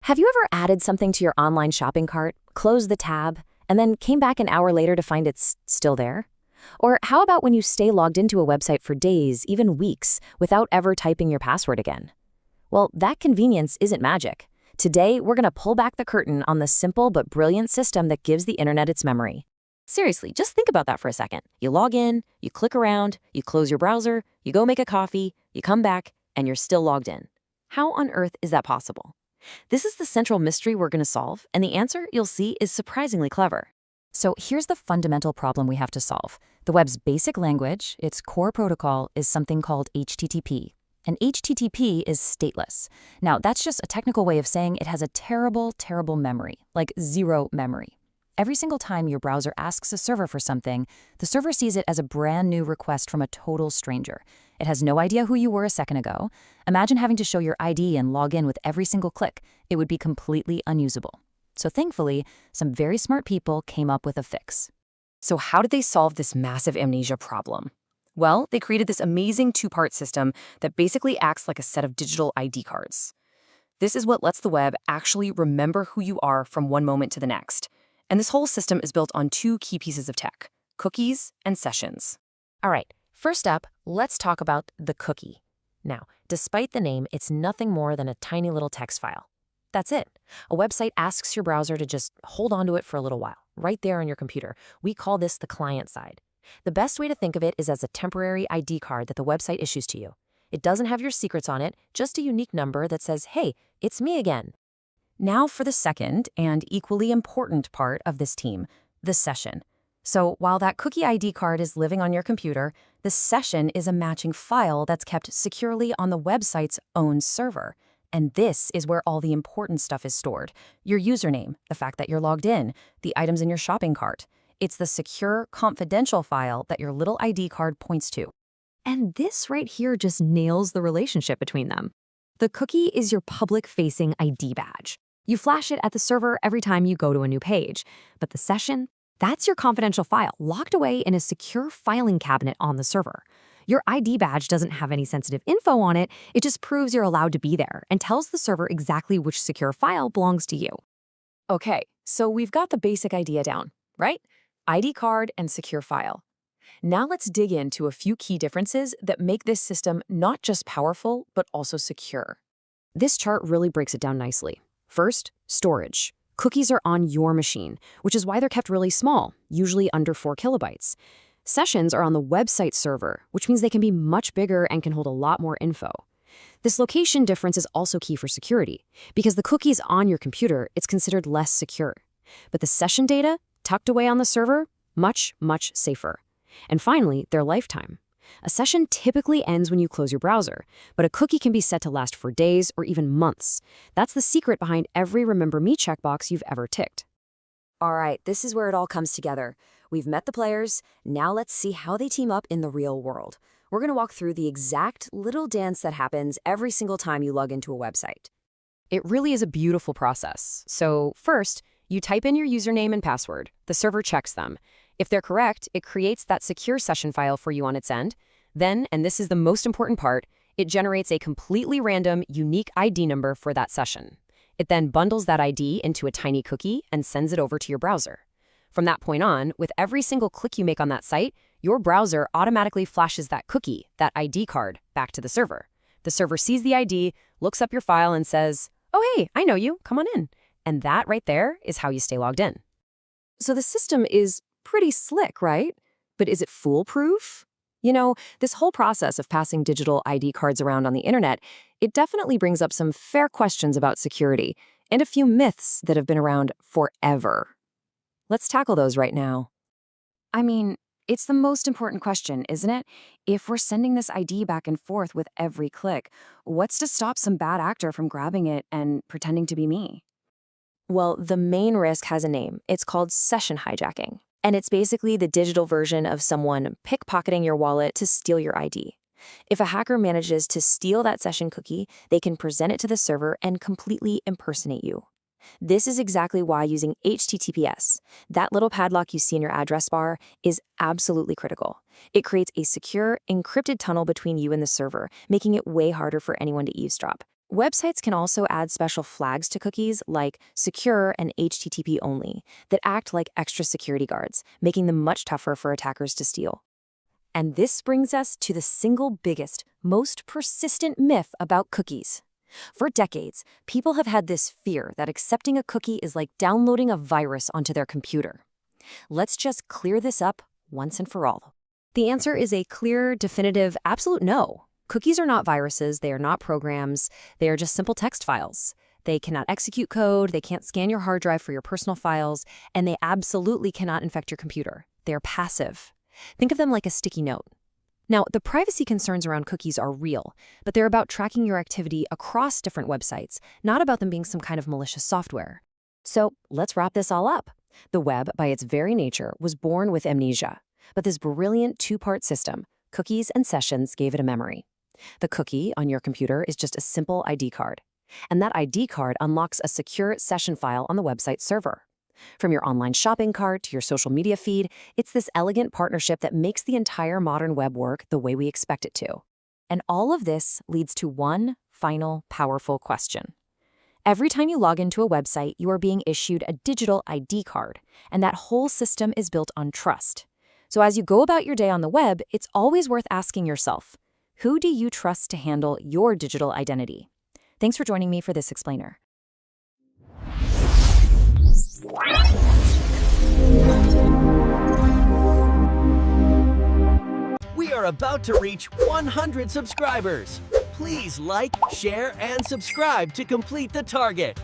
Have you ever added something to your online shopping cart, closed the tab, and then came back an hour later to find it's still there? Or how about when you stay logged into a website for days, even weeks, without ever typing your password again? Well, that convenience isn't magic. Today, we're going to pull back the curtain on the simple but brilliant system that gives the internet its memory. Seriously, just think about that for a second. You log in, you click around, you close your browser, you go make a coffee, you come back, and you're still logged in. How on earth is that possible? This is the central mystery we're going to solve, and the answer, you'll see, is surprisingly clever. So here's the fundamental problem we have to solve. The web's basic language, its core protocol, is something called HTTP. And HTTP is stateless. Now, that's just a technical way of saying it has a terrible, terrible memory, like zero memory. Every single time your browser asks a server for something, the server sees it as a brand new request from a total stranger. It has no idea who you were a second ago. Imagine having to show your ID and log in with every single click. It would be completely unusable. So thankfully, some very smart people came up with a fix. So how did they solve this massive amnesia problem? Well, they created this amazing two-part system that basically acts like a set of digital ID cards. This is what lets the web actually remember who you are from one moment to the next. And this whole system is built on two key pieces of tech: cookies and sessions. All right, first up, let's talk about the cookie. Now, despite the name, it's nothing more than a tiny little text file. That's it. A website asks your browser to just hold on to it for a little while, right there on your computer. We call this the client side. The best way to think of it is as a temporary ID card that the website issues to you. It doesn't have your secrets on it, just a unique number that says, hey, it's me again. Now for the second and equally important part of this team, the session. So while that cookie ID card is living on your computer, the session is a matching file that's kept securely on the website's own server. And this is where all the important stuff is stored. Your username, the fact that you're logged in, the items in your shopping cart. It's the secure, confidential file that your little ID card points to. And this right here just nails the relationship between them. The cookie is your public-facing ID badge. You flash it at the server every time you go to a new page. But the session, that's your confidential file, locked away in a secure filing cabinet on the server. Your ID badge doesn't have any sensitive info on it, it just proves you're allowed to be there and tells the server exactly which secure file belongs to you. Okay, so we've got the basic idea down, right? ID card and secure file. Now let's dig into a few key differences that make this system not just powerful, but also secure. This chart really breaks it down nicely. First, storage. Cookies are on your machine, which is why they're kept really small, usually under 4 kilobytes. Sessions are on the website server, which means they can be much bigger and can hold a lot more info. This location difference is also key for security. Because the cookie's on your computer, it's considered less secure. But the session data, tucked away on the server, much, much safer. And finally, their lifetime. A session typically ends when you close your browser, but a cookie can be set to last for days or even months. That's the secret behind every Remember Me checkbox you've ever ticked. All right, this is where it all comes together. We've met the players, now let's see how they team up in the real world. We're going to walk through the exact little dance that happens every single time you log into a website. It really is a beautiful process. So first, you type in your username and password. The server checks them. If they're correct, it creates that secure session file for you on its end. Then, and this is the most important part, it generates a completely random, unique ID number for that session. It then bundles that ID into a tiny cookie and sends it over to your browser. From that point on, with every single click you make on that site, your browser automatically flashes that cookie, that ID card, back to the server. The server sees the ID, looks up your file, and says, oh hey, I know you, come on in. And that right there is how you stay logged in. So the system is pretty slick, right? But is it foolproof? You know, this whole process of passing digital ID cards around on the internet, it definitely brings up some fair questions about security and a few myths that have been around forever. Let's tackle those right now. I mean, it's the most important question, isn't it? If we're sending this ID back and forth with every click, what's to stop some bad actor from grabbing it and pretending to be me? Well, the main risk has a name. It's called session hijacking. And it's basically the digital version of someone pickpocketing your wallet to steal your ID. If a hacker manages to steal that session cookie, they can present it to the server and completely impersonate you. This is exactly why using HTTPS, that little padlock you see in your address bar, is absolutely critical. It creates a secure, encrypted tunnel between you and the server, making it way harder for anyone to eavesdrop. Websites can also add special flags to cookies like secure and HTTP only that act like extra security guards, making them much tougher for attackers to steal. And this brings us to the single biggest, most persistent myth about cookies. For decades, people have had this fear that accepting a cookie is like downloading a virus onto their computer. Let's just clear this up once and for all. The answer is a clear, definitive, absolute no. Cookies are not viruses, they are not programs, they are just simple text files. They cannot execute code, they can't scan your hard drive for your personal files, and they absolutely cannot infect your computer. They are passive. Think of them like a sticky note. Now, the privacy concerns around cookies are real, but they're about tracking your activity across different websites, not about them being some kind of malicious software. So let's wrap this all up. The web, by its very nature, was born with amnesia, but this brilliant two-part system, cookies and sessions, gave it a memory. The cookie on your computer is just a simple ID card, and that ID card unlocks a secure session file on the website server. From your online shopping cart to your social media feed, it's this elegant partnership that makes the entire modern web work the way we expect it to. And all of this leads to one final powerful question. Every time you log into a website, you are being issued a digital ID card, and that whole system is built on trust. So as you go about your day on the web, it's always worth asking yourself, who do you trust to handle your digital identity? Thanks for joining me for this explainer. We are about to reach 100 subscribers. Please like, share, and subscribe to complete the target.